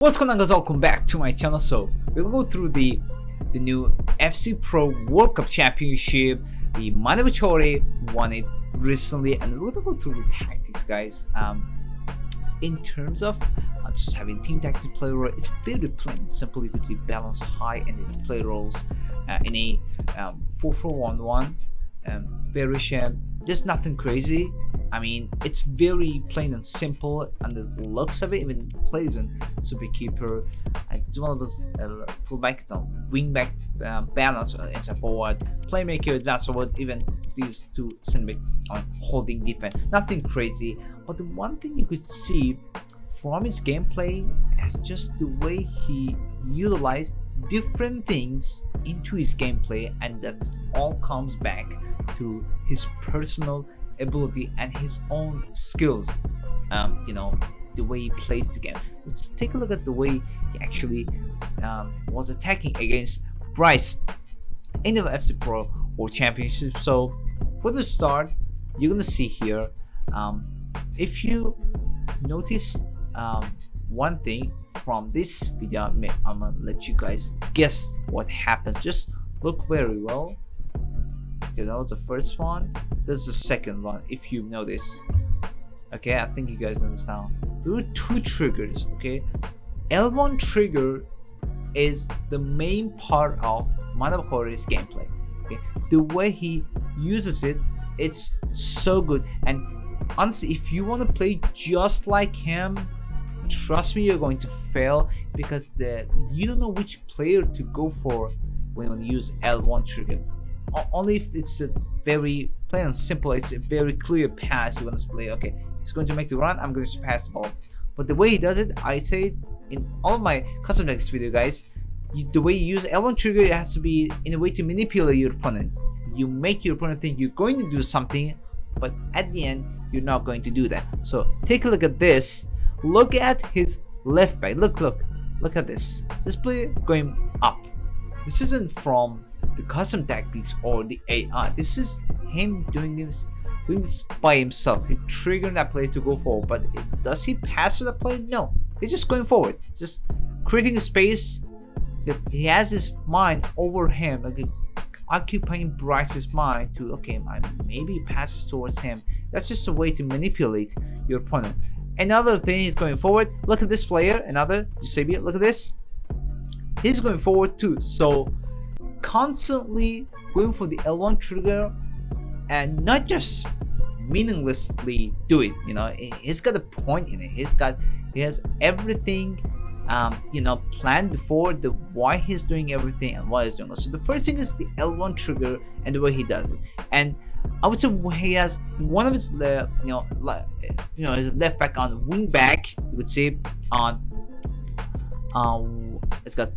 What's going on, guys? Welcome back to my channel. So we'll go through the new FC Pro World Cup Championship. The Manubachoore won it recently, and we're gonna go through the tactics, guys. In terms of just having team tactics, play role, it's very plain and simple. You could see balance high and play roles in a 4-4-1-1 variation. There's nothing crazy. I mean, it's very plain and simple, and the looks of it even plays in super keeper. It's one of those fullback, wing back balance, inside forward, playmaker, advanced forward, even these two center back on holding defense. Nothing crazy, but the one thing you could see from his gameplay is just the way he utilized different things into his gameplay, and that's all comes back to his personal ability and his own skills. The way he plays the game. Let's take a look at the way he actually was attacking against Bryce in the FC Pro World Championship. So for the start, you're gonna see here, if you notice one thing from this video, I'm gonna let you guys guess what happened. Just look very well. Okay, that was the first one. This is the second one, if you notice. Okay, I think you guys understand. There are two triggers. Okay, L1 trigger is the main part of Manubachoore's gameplay. Okay, the way he uses it, it's so good. And honestly, if you want to play just like him, trust me, you're going to fail, because you don't know which player to go for when you use L1 trigger. Only if it's a very plain and simple, it's a very clear pass you want to play. Okay, he's going to make the run, I'm going to pass the ball. But the way he does it, I say in all of my custom tactics video, guys, the way you use L1 trigger, it has to be in a way to manipulate your opponent. You make your opponent think you're going to do something, but at the end you're not going to do that. So take a look at this. Look at his left back. Look at this player going up. This isn't from the custom tactics or the AI. This is him doing this by himself. He triggering that player to go forward, but does he pass to the player? No, he's just going forward, just creating a space. Because he has his mind over him, like occupying Bryce's mind to, okay, maybe passes towards him. That's just a way to manipulate your opponent. Another thing, he's going forward. Look at this player, another Eusebio. Look at this, he's going forward too. So constantly going for the L1 trigger, and not just meaninglessly do it. He's got a point in it. He has everything planned before, the why he's doing everything and why he's doing it. So the first thing is the L1 trigger and the way he does it. And I would say he has one of his his left back on wing back. You would see on it's got,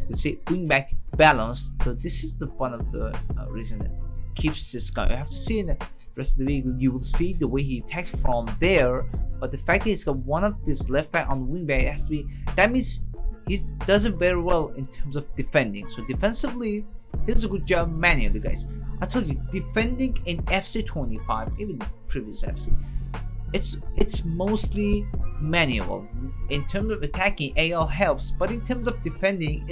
you see, wing back balance. So this is one of the reasons that keeps this going. You have to see in the rest of the video, you will see the way he attacks from there. But the fact that he's got one of this left back on wing back, it has to be, that means he does it very well in terms of defending. So defensively, he does a good job manually, guys. I told you, defending in FC 25, even previous FC, it's mostly manual. In terms of attacking, AL helps, but in terms of defending,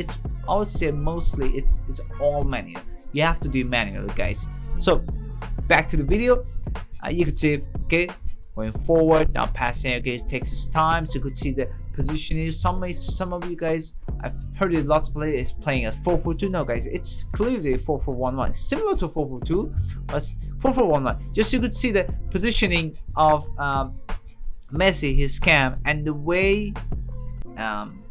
I would say mostly it's all manual. You have to do manual, guys. So back to the video, you could see, okay, going forward, now passing, okay, it takes its time. So you could see the positioning. Some of you guys, I've heard it, lots of players playing a 4-4-2. No, guys, it's clearly a 4-4-1-1, similar to 4-4-2, but 4-4-1-1. Just you could see the positioning of Messi, his cam, and the way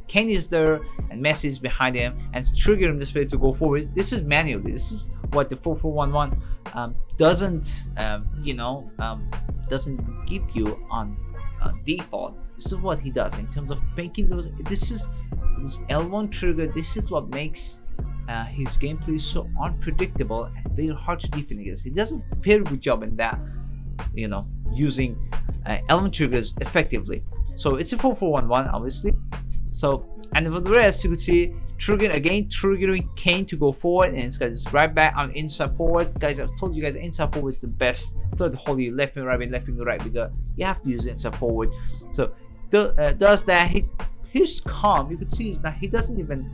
Kane is there and Messi is behind him and triggering this player to go forward. This is manually. This is what the 4-4-1-1 doesn't give you on default. This is what he does in terms of making those. This L1 trigger. This is what makes his gameplay so unpredictable and very hard to defend against. He does a very good job in that, using L1 triggers effectively. So it's a 4-4-1-1, obviously. So, and for the rest, you could see triggering Kane to go forward, and it's got this right back on inside forward. Guys, I've told you guys, inside forward is the best. Third holy, left wing, right wing, left wing, right wing. You have to use inside forward. So does that. he's calm. You could see he doesn't even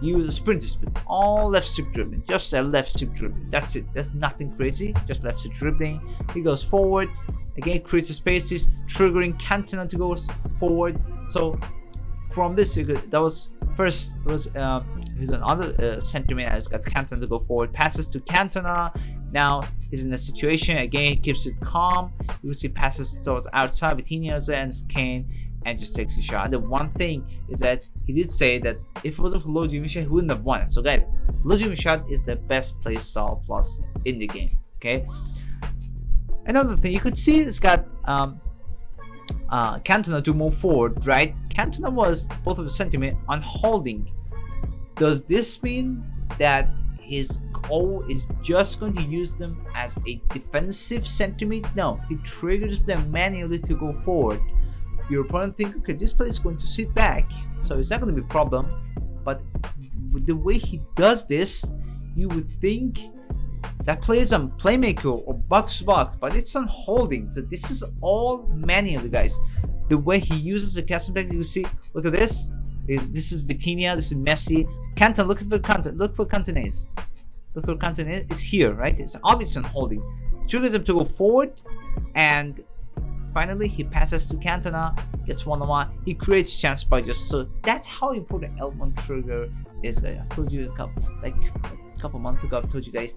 use a sprint speed. All left stick dribbling, just a left stick dribbling. That's it. That's nothing crazy. Just left stick dribbling. He goes forward. Again, creates a spaces, triggering Cantona to go forward. So from this, that was first. It was he's another sentiment has got Cantona to go forward. Passes to Cantona. Now he's in a situation again. He keeps it calm. You will see passes towards outside. Vitinha and Kane, and just takes a shot. The one thing is that he did say that if it wasn't for low Jimmy shot, he wouldn't have won it. So guys, low Jimmy shot is the best play style plus in the game. Okay. Another thing you could see it's got Cantona to move forward, right? Cantona was both of the sentiment on holding. Does this mean that his goal is just going to use them as a defensive sentiment? No, he triggers them manually to go forward. Your opponent thinks, okay, this player is going to sit back, so it's not going to be a problem. But with the way he does this, you would think that player is on playmaker or box to box, but it's on holding. So this is all manually, guys. The way he uses the casting back, you see, look at this. This is Vitinha, this is Messi. Cantona, look for Cantona, look for Cantonese. Look for Cantonese, it's here, right? It's obviously on holding. Triggers him to go forward, and finally he passes to Cantona, gets one-on-one. He creates chance by just, so that's how important L1 trigger is, guys. I've told you a couple months ago, I've told you guys,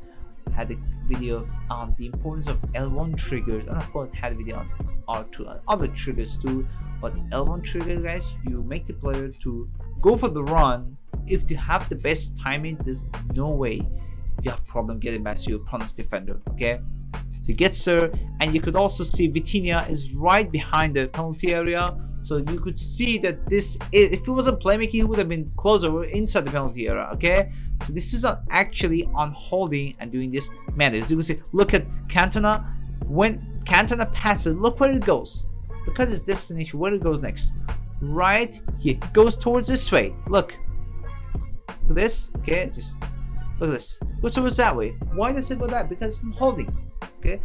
had a video on the importance of L1 triggers, and of course had a video on R2 other triggers too. But L1 trigger, guys, you make the player to go for the run. If you have the best timing, there's no way you have problem getting back to your opponent's defender. Okay, so he gets there, and you could also see Vitinha is right behind the penalty area. So you could see that this, if it wasn't playmaking, he would have been closer inside the penalty area. Okay, so this is actually on holding and doing this matters. As you can see, look at Cantona. When Cantona passes, look where it goes. Because it's destination, where it goes next. Right here. It goes towards this way. Look. Look at this. Okay, just look at this. Goes towards that way. Why does it go that? Because it's holding. Okay.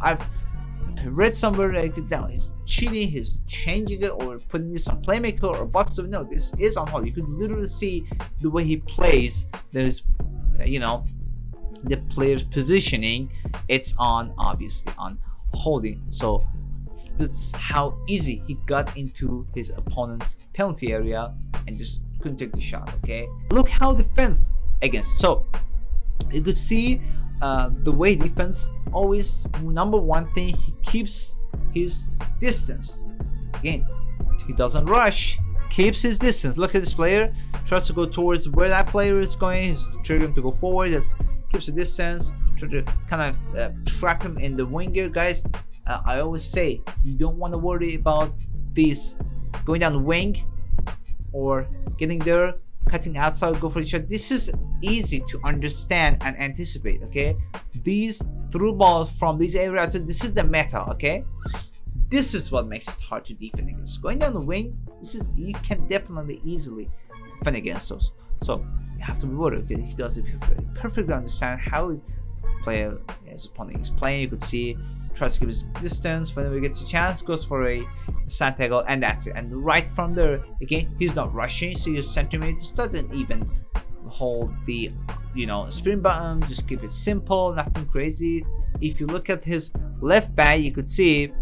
I've read somewhere like down. He's cheating, he's changing it, or putting this on playmaker or box. No, this is on hold. You could literally see the way he plays. There's the player's positioning. It's on, obviously on holding. So that's how easy he got into his opponent's penalty area and just couldn't take the shot. Okay, look how defense against. So you could see the way defense always, number one thing, he keeps his distance. Again, he doesn't rush, keeps his distance. Look at this player, tries to go towards where that player is going. He's triggering him to go forward, just keeps the distance, try to kind of trap him in the winger. Guys, I always say you don't want to worry about these going down the wing or getting there, cutting outside, go for the shot. This is easy to understand and anticipate. Okay, these through balls from these areas, this is the meta. Okay, this is what makes it hard to defend against. Going down the wing, this is, you can definitely easily defend against those. So you have to be worried. Okay, he does it perfectly understand how the player, his opponent is playing. You could see, tries to keep his distance. Whenever he gets a chance, goes for a Santiago, and that's it. And right from there, again, he's not rushing, so your centimeters doesn't even hold the sprint button. Just keep it simple, nothing crazy. If you look at his left back, you could see,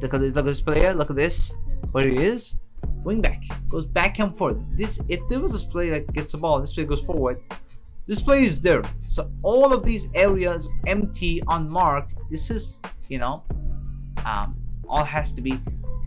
look at this player, look at this, where he is, wing back, goes back and forth. This, if there was a player that gets the ball, this player goes forward, this play is there. So all of these areas empty, unmarked. This is, all has to be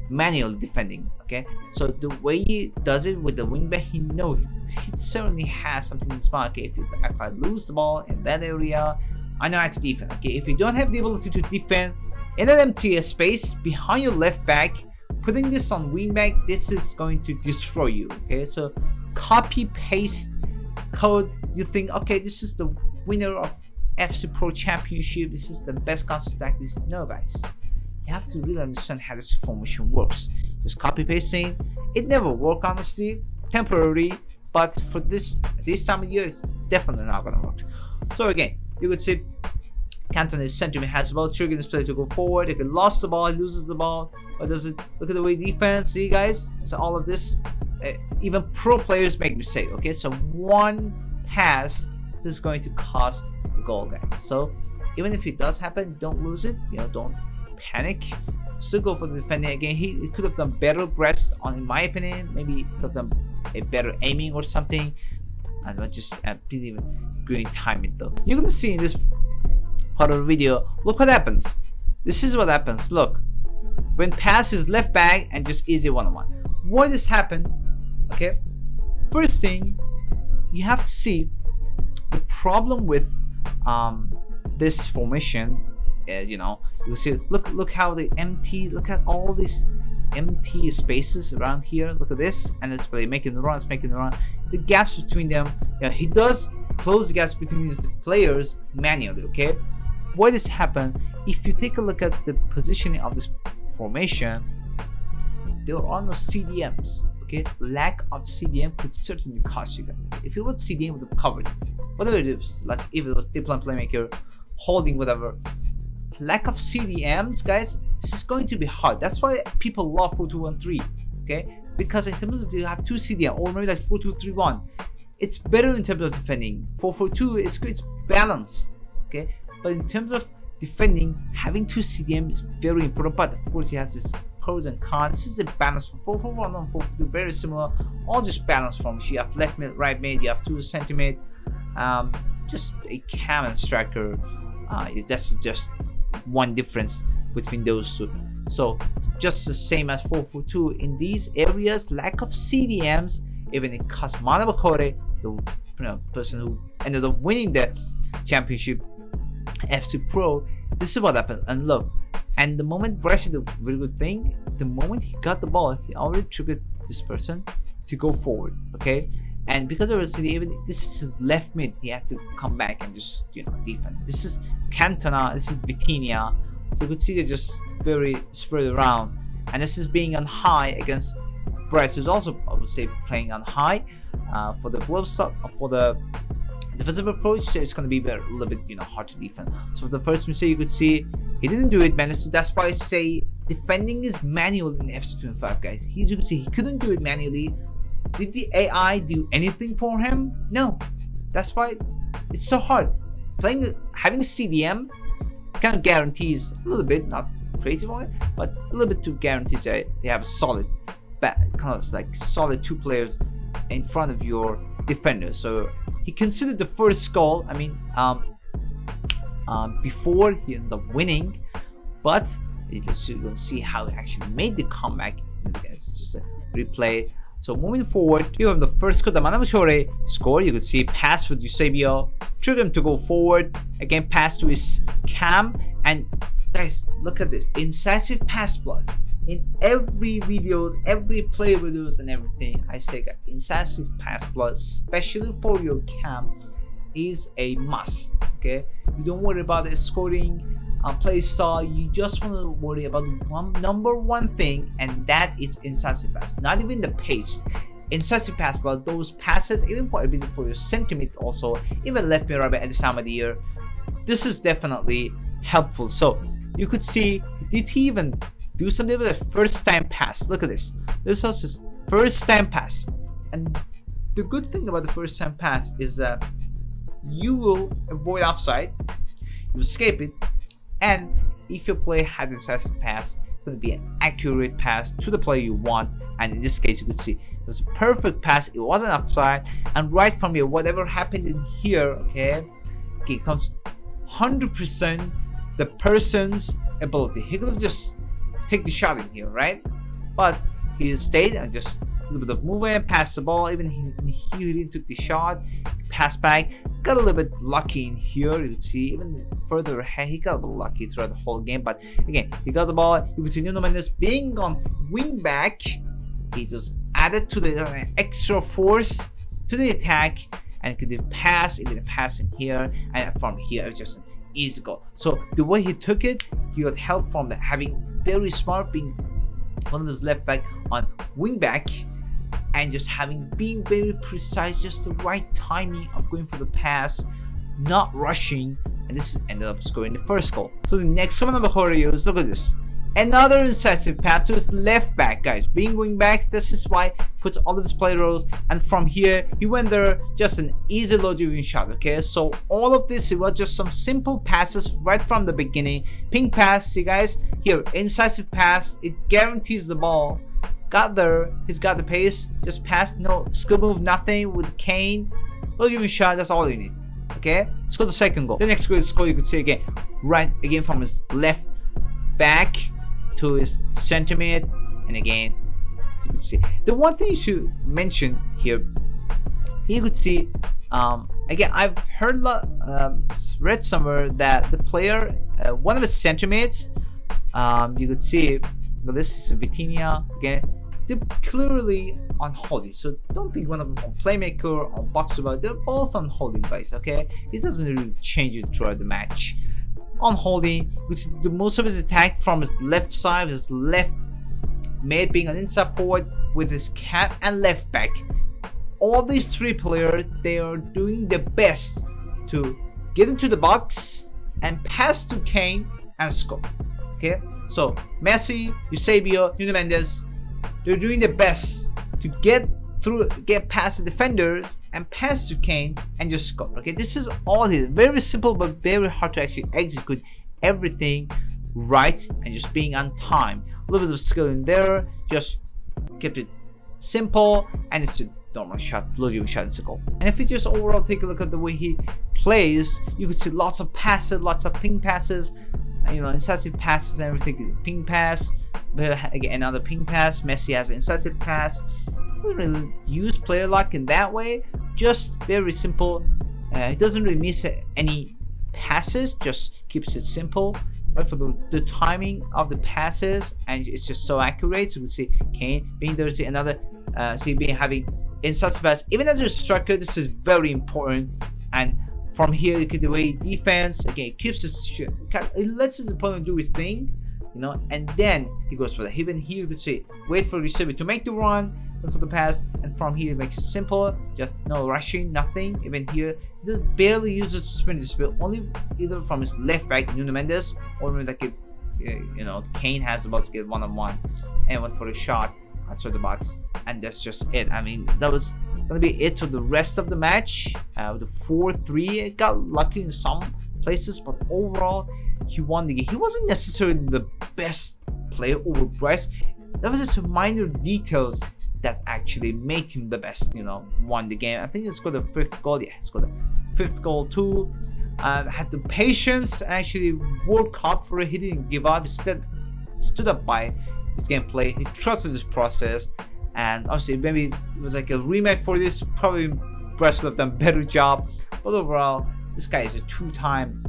manual defending. Okay, so the way he does it with the wingback, he knows he certainly has something in his mind. Okay, if I lose the ball in that area, I know how to defend. Okay, if you don't have the ability to defend in an empty space behind your left back, putting this on wingback, this is going to destroy you. Okay, so copy paste code. You think, okay, this is the winner of FC Pro Championship, this is the best concept practice. No, guys, you have to really understand how this formation works. Just copy pasting, it never work, honestly, temporary, but for this time of year, it's definitely not gonna work. So again, you could see Cantona is sent to me, has the ball, triggering this player to go forward. He lost the ball, he loses the ball. What does it? Look at the way defense. See, guys? So all of this, even pro players make mistakes. Okay, so one pass is going to cost a goal, guys. So even if it does happen, don't lose it. Don't panic. Still go for the defending again. He could have done better press on, in my opinion. Maybe could have done a better aiming or something. And I just didn't even really time it though. You're gonna see in this part of the video. Look what happens. This is what happens. Look, when pass is left back and just easy one-on-one. Why this happened? Okay. First thing, you have to see the problem with this formation. You see, look how they empty. Look at all these empty spaces around here. Look at this, and it's really making the runs, the gaps between them. He does close the gaps between these players manually. Okay, why this happen? If you take a look at the positioning of this formation, there are no CDMs. Okay, lack of CDM could certainly cost you guys. If it was CDM, would have covered it. Whatever it is, like if it was diplomat playmaker, holding, whatever. Lack of CDMs, guys, this is going to be hard. That's why people love 4-2-1-3, okay? Because in terms of you have 2 CDM or maybe like 4-2-3-1, it's better in terms of defending. 4-4-2 is good, it's balanced, okay? But in terms of defending, having 2 CDM is very important. But of course, it has its pros and cons. This is a balance for 4-4-1 and 4-4-2, very similar. All just balanced forms. You have left mid, right mid. You have 2 center mid. Just a cam and striker. That's just one difference between those two. So just the same as 4-4-2 in these areas, lack of CDMs, even it cost Manubachoore, the person who ended up winning the championship, FC Pro. This is what happened. And look, and the moment Bryce did a really good thing, the moment he got the ball, he already triggered this person to go forward. Okay, and because of the even this is his left mid, he had to come back and just defend. This is Cantona, this is Vitinha. So you could see they're just very spread around, and this is being on high against Bryce, who's also, I would say, playing on high. For the for the defensive approach, so it's going to be a little bit hard to defend. So for the first mistake, you could see he didn't do it manually. So that's why I say defending is manual in FC25, guys. You could see he couldn't do it manually. Did the AI do anything for him? No. That's why it's so hard. Having a CDM kind of guarantees a little bit, not crazy for it, but a little bit to guarantees that they have a solid, kind of like solid 2 players in front of your defender. So he considered the first goal. I mean, before he ends up winning, but let's see how he actually made the comeback. It's just a replay. So moving forward, you have the first goal that Manubachoore scored. You could see pass with Eusebio, trigger him to go forward. Again, pass to his cam. And guys, look at this. Incisive Pass Plus. In every videos, every play videos and everything, I say Incisive Pass Plus, especially for your cam, is a must. Okay, you don't worry about the scoring play style. You just want to worry about number one thing, and that is Incisive Pass. Not even the pace. Incisive Pass Plus, those passes, even for your sentiment, also even left mid, right mid at this time of the year, this is definitely helpful. So you could see, did he even do something with a first time pass? Look at this. This was his first time pass, and the good thing about the first time pass is that you will avoid offside, you escape it, and if your player has Incisive Pass, it's going to be an accurate pass to the player you want. And in this case, you could see it was a perfect pass. It wasn't offside, and right from here, whatever happened in here, okay, it comes 100% the person's ability. He could have just take the shot in here, right? But he stayed and just a little bit of movement, passed the ball. Even he didn't took the shot, passed back, got a little bit lucky in here. You can see even further ahead, he got a little lucky throughout the whole game. But again, he got the ball. You can see Nuno Mendes being on wing back. He just added to the extra force to the attack, and could pass, even a pass in here, and from here it's just an easy goal. So the way he took it, he got help from the having very smart, being one of his left back on wing back, and just being very precise, just the right timing of going for the pass, not rushing. and this ended up scoring the first goal. So the next one of the Manubachoore, look at this. Another incisive pass to his left back, guys. Being wing back, this is why he puts all of his play roles, and from here he went there, just an easy low-driven shot. Okay, so all of this, it was just some simple passes right from the beginning. Ping pass, see guys, here incisive pass, it guarantees the ball. Got there, he's got the pace, just passed, no skill move, nothing with Kane. Low-driven shot, that's all you need. Okay, let's go to the second goal. The next goal you could see again, right again from his left back to his center mid, and again you could see the one thing you should mention here. You could see again, I've heard read somewhere that the player, one of his center mids, you could see, well, this is Vitinha again, they're clearly on holding, so don't think one of them on playmaker or on boxer, they're both on holding, guys. Okay, it doesn't really change it throughout the match. On holding, which the most of his attack from his left side, his left mid being an inside forward with his cap and left back. All these three players, they are doing their best to get into the box and pass to Kane and score. Okay, so Messi, Eusebio, Nuno Mendes, they're doing their best to get past the defenders and pass to Kane and just score. Okay, this is all it is. Very simple but very hard to actually execute everything right and just being on time. A little bit of skill in there, just kept it simple, and it's just normal shot, low shot, it's a goal. And if you just overall take a look at the way he plays, you could see lots of passes, lots of ping passes, you know, incisive passes and everything. Ping pass, but again another ping pass. Messi has an incisive pass. Doesn't really use player luck in that way, just very simple. It doesn't really miss any passes, just keeps it simple, right, for the timing of the passes, and it's just so accurate. So we see Kane being there, see another having incisive pass. Even as a striker, this is very important. And from here, you can the way defense again, it keeps it lets his opponent do his thing, you know, and then he goes for that. Even here you could see wait for the receiver to make the run for the pass, and from here it makes it simple, just no rushing, nothing. Even here he barely uses sprint speed, only either from his left back Nuno Mendes, or maybe like you know, Kane has about to get one-on-one and went for a shot outside the box, and that's just it. I mean, that was gonna be it for the rest of the match. With the 4-3, it got lucky in some places, but overall he won the game. He wasn't necessarily the best player over Bryce. That was just minor details that actually made him the best, you know, won the game. I think he scored the 5th goal. Yeah, he scored the 5th goal too. Had the patience, actually worked hard for it. He didn't give up. He stood up by his gameplay. He trusted his process, and obviously maybe it was like a rematch for this. Probably Bryce would have done a better job, but overall this guy is a 2-time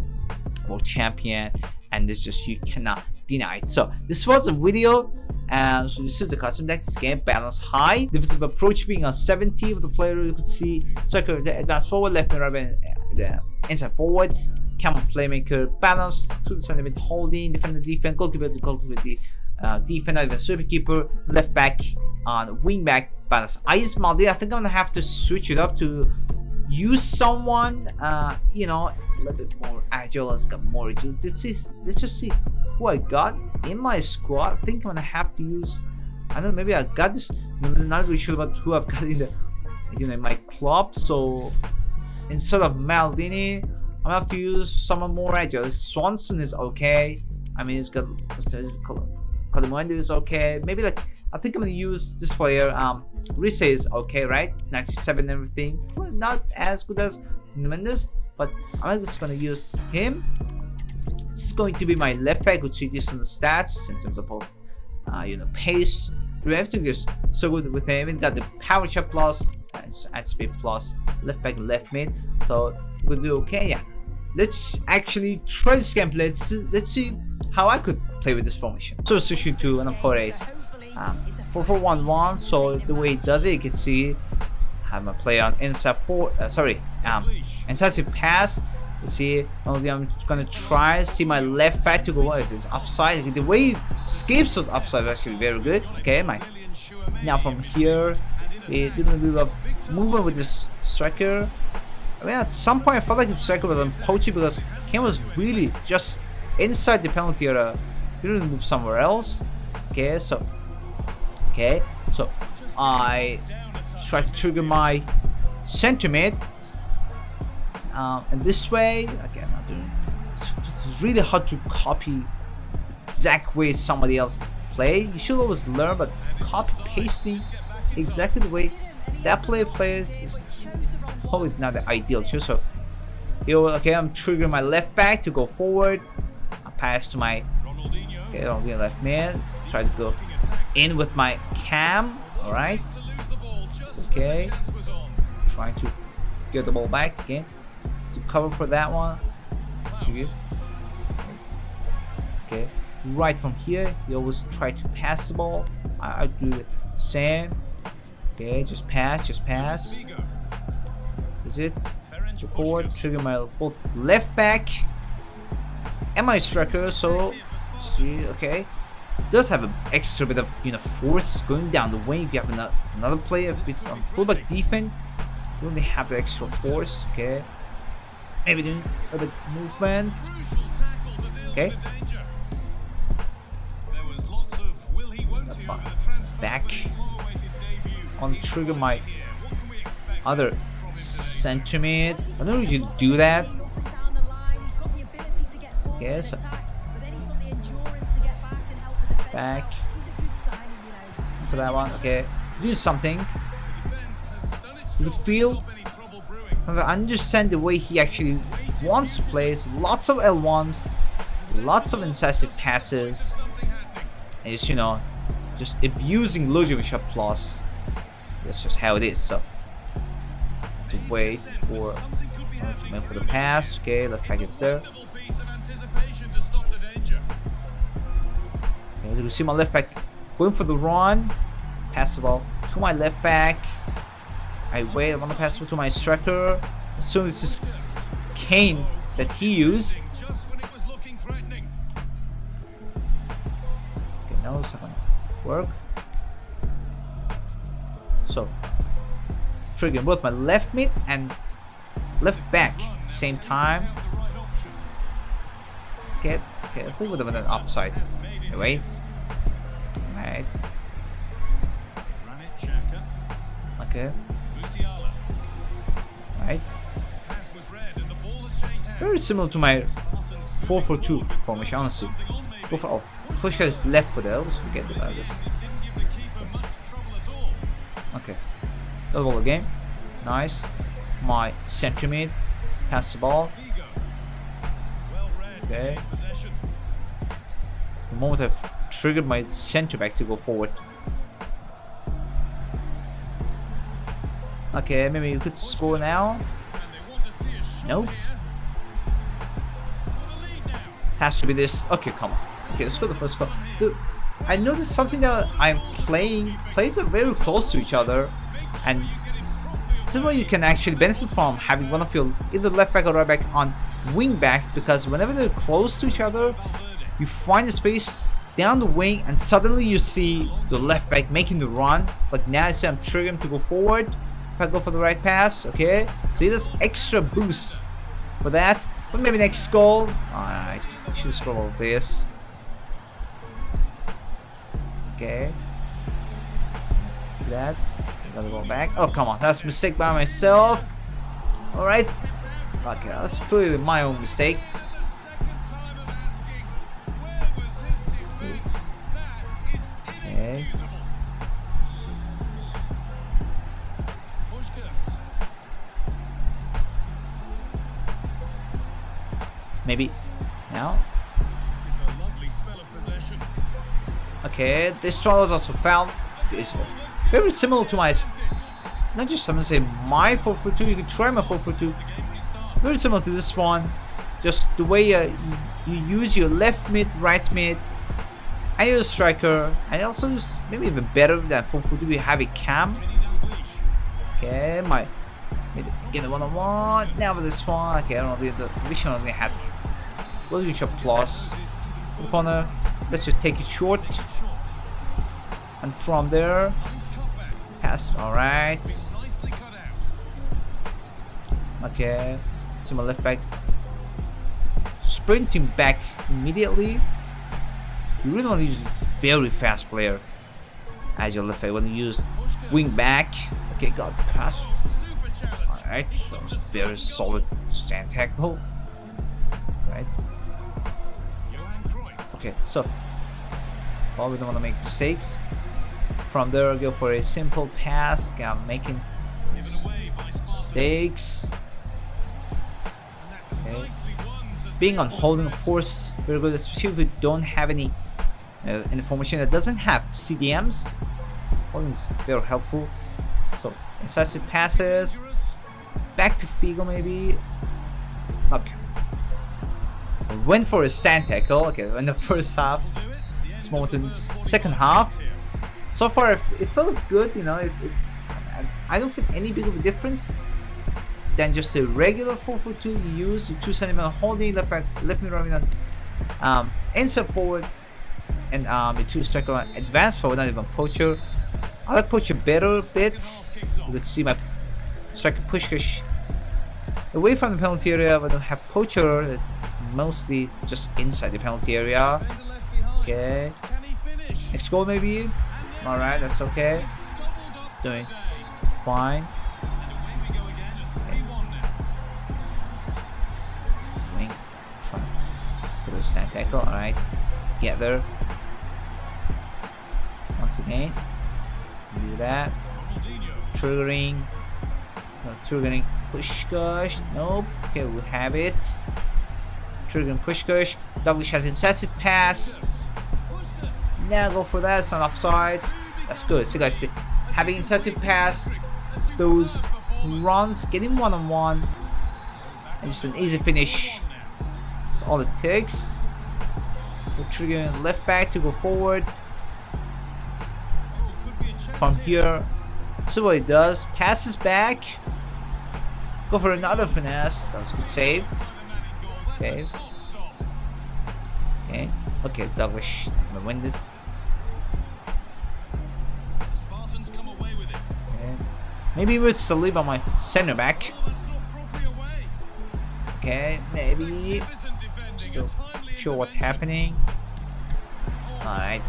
world champion, and this just, you cannot deny it. So this was a video. So this is the custom deck. This game balance high, defensive approach being on 70 of the player. You could see striker, the advanced forward, left and right, the inside forward, camel playmaker, balance to the center mid, holding, defender, defense, goalkeeper, the defender, even super keeper, left back, on wing back, balance. I use Maldini. I think I'm gonna have to switch it up to use someone, you know, a little bit more agile. Let's get more agility. Let's just see who I got in my squad. I think I'm gonna have to use, I don't know, maybe I got this, I'm not really sure about who I've got in the, you know, in my club. So instead of Maldini, I'm gonna have to use someone more agile. Swanson is okay. I mean, it's got Colomundo is okay. Maybe like, I think I'm gonna use this player. Rice is okay, right? 97 and everything. Not as good as Mendes, but I'm just gonna use him. This is going to be my left back, which is on the stats in terms of both, you know, pace. Everything is so good with him. He's got the power shot plus and speed plus, left back and left mid. So we'll do okay. Yeah, let's actually try this gameplay. Let's see how I could play with this formation. So switching to an opponent 4-4-1-1. So the way it does it, you can see I have my play on incisive pass. You see, only I'm gonna try to see my left back to go. What is this? Offside. The way it escapes those offside is actually very good. Okay, now from here, it did a little bit of movement with this striker. I mean, at some point I felt like the striker was on poachy because Kane was really just inside the penalty area. He didn't move somewhere else. Okay, so I try to trigger my center mid, and this way again. I'm not doing. It's really hard to copy exact way somebody else play. You should always learn, but copy pasting exactly the way that player plays is always not the ideal. So okay, I'm triggering my left back to go forward. I pass to my left mid. Try to go in with my cam. All right. It's okay. Trying to get the ball back again. To cover for that one. Okay. Right from here, you always try to pass the ball. I do the same. Okay, just pass. Is it? Go forward, trigger my both left back and my striker. So, see, okay, does have an extra bit of force going down the wing. If you have another player, if it's on fullback defense, you only have the extra force. Okay, maybe doing a bit movement. Okay. Back on trigger my other center mid. I don't usually do that. Okay, so back for that one. Okay, do something. You could feel, I understand the way he actually wants to play. Lots of L1s, lots of incisive passes, and just abusing Lujovic plus. That's just how it is. So to wait for the pass. Okay, left back is there. Okay, you can see my left back going for the run. Pass the ball to my left back. I wait. I want to pass it to my striker. As soon as this Kane that he used. Okay, now it's not gonna work. So triggering both my left mid and left back at the same time. Okay, I think would have been an offside. Anyway, right. Okay. Right. Very similar to my 4-4-2 formation, honestly. Go for push his left foot. I always forget about this. Okay. Double ball again. Nice. My center mid. Pass the ball. Okay. The moment I've triggered my center back to go forward. Okay, maybe you could score now. Nope. Has to be this. Okay, come on. Okay, let's go the first goal. Dude, I noticed something that I'm plays are very close to each other, and this is where you can actually benefit from having one of your either left back or right back on wing back, because whenever they're close to each other, you find the space down the wing, and suddenly you see the left back making the run. Like now, I see I'm triggering to go forward. If I go for the right pass, okay, so there's extra boost for that. But maybe next goal. Alright, should score all of this. Okay. That. Gotta go back. Oh, come on. That's a mistake by myself. Alright. Okay, that's clearly my own mistake. Okay. Maybe now. Okay, this one was also found. It's very similar to my, not just I'm gonna say my 4-4-2. You can try my 4-4-2. Very similar to this one. Just the way you use your left mid, right mid, and your striker, and also is maybe even better than 4-4-2. We have a cam. Okay, my get a one-on-one. Now with this one. Okay, I don't know the vision only had. We'll use a plus the corner. Let's just take it short, and from there pass. All right. Okay. So my left back. sprinting back immediately. You really want to use a very fast player as your left foot. Want to use wing back. Okay, got pass. Alright, that was very solid stand tackle. Right. Okay, so well, we don't want to make mistakes. From there, go for a simple pass. Okay, I'm making mistakes. Okay. Being on holding force, very good, especially if we don't have any information that doesn't have CDMs. Holding is very helpful. So, incisive passes. Back to Figo, maybe. Okay. Went for a stand tackle. Okay, in the first half. Let's move to the second half. So far, it feels good, you know. I don't feel any big of a difference than just a regular 4-4-2 you use. You 2 cm holding, left back, left mid, right mid, insert forward, and the 2 striker advance forward, not even poacher. I like poacher better a bit. You can see my striker push away from the penalty area, but I don't have poacher. That's mostly just inside the penalty area. Okay. Next goal maybe. Alright, that's okay. Doing fine. Wing. Try for the stand tackle. Alright. Get there. Once again. Do that. Triggering. No, triggering. Push gush. Nope. Okay, we have it. Triggering push gush. Douglas has incisive pass. Now go for that. It's not offside. That's good. So guys, having incisive pass, those runs, getting one-on-one, and just an easy finish. That's all it takes. We're triggering left back to go forward. From here, so what it does, passes back. Go for another finesse. That was a good save. Save. Okay. Okay, Douglas. I'm gonna win it. Okay. Maybe with Saliba, my center back. Okay, maybe. Still sure what's happening. Alright.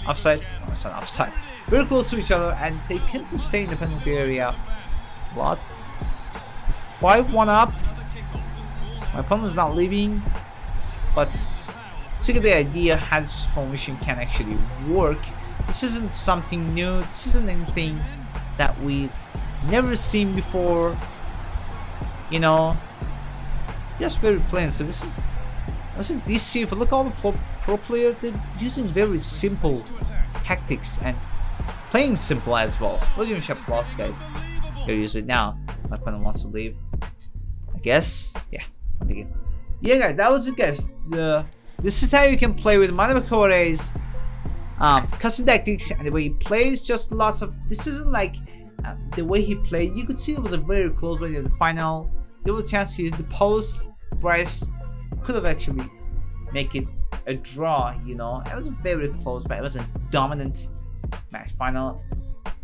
Offside. Oh, it's not offside. Very close to each other, and they tend to stay in the penalty area a lot. 5-1 up. My opponent's not leaving, but to get the idea how this formation can actually work. This isn't something new. This isn't anything that we never seen before. You know, just very plain. So this is, listen, this year, if you look at all the pro players, they're using very simple tactics and playing simple as well. We're doing Shep Plus, guys. They're using it now. My opponent wants to leave, I guess. Yeah. Yeah, guys, that was it, guys. This is how you can play with Manubachoore's custom tactics and the way he plays. Just lots of. This isn't like the way he played. You could see it was a very close one in the final. There was a chance to use the post. Bryce could have actually make it a draw. You know, it was very close, but it was a dominant match final.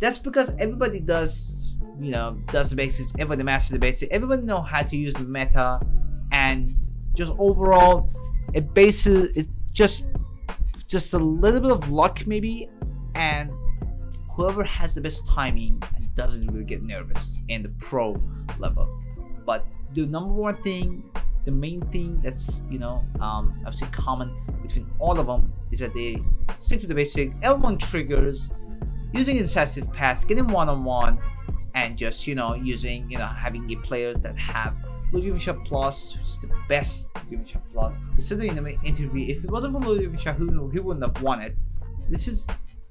That's because everybody does, you know, does the basics. Everybody masters the basics. Everybody know how to use the meta, and just overall, it bases it just a little bit of luck maybe, and whoever has the best timing and doesn't really get nervous in the pro level. But the number one thing, the main thing that's, you know, obviously common between all of them is that they stick to the basic L1 triggers, using incisive pass, getting one-on-one, and just, you know, using, you know, having the players that have Ludwig Shep Plus, which is the best Ludwig Shep Plus. He said in the interview, if it wasn't for Ludwig Shep, he wouldn't have won it. This is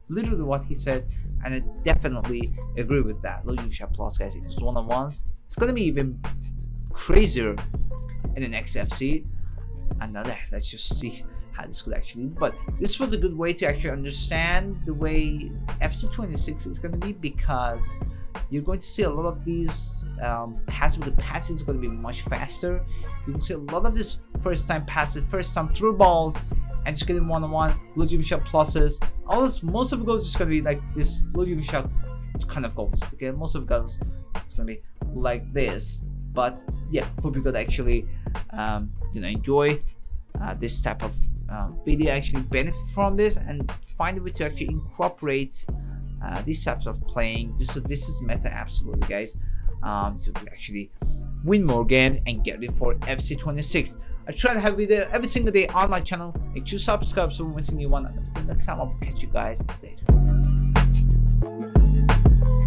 literally what he said, and I definitely agree with that. Ludwig Shep Plus, guys, it's one-on-ones. It's gonna be even crazier in the next FC. And now let's just see how this could actually be. But this was a good way to actually understand the way FC 26 is going to be, because you're going to see a lot of these passes. The passing is going to be much faster. You can see a lot of this first time passes, first time through balls, and just getting one-on-one, Ludwig Shep pluses. All this, most of the goals is going to be like this Ludwig Shep kind of goals. Okay, most of the goals is going to be like this. But yeah, hope you could actually enjoy this type of video, actually benefit from this, and find a way to actually incorporate these types of playing. So this is meta, absolutely, guys. To actually win more games and get ready for FC26. I try to have video every single day on my channel. Make sure you subscribe so we won't miss a new one. Until next time, I'll catch you guys later.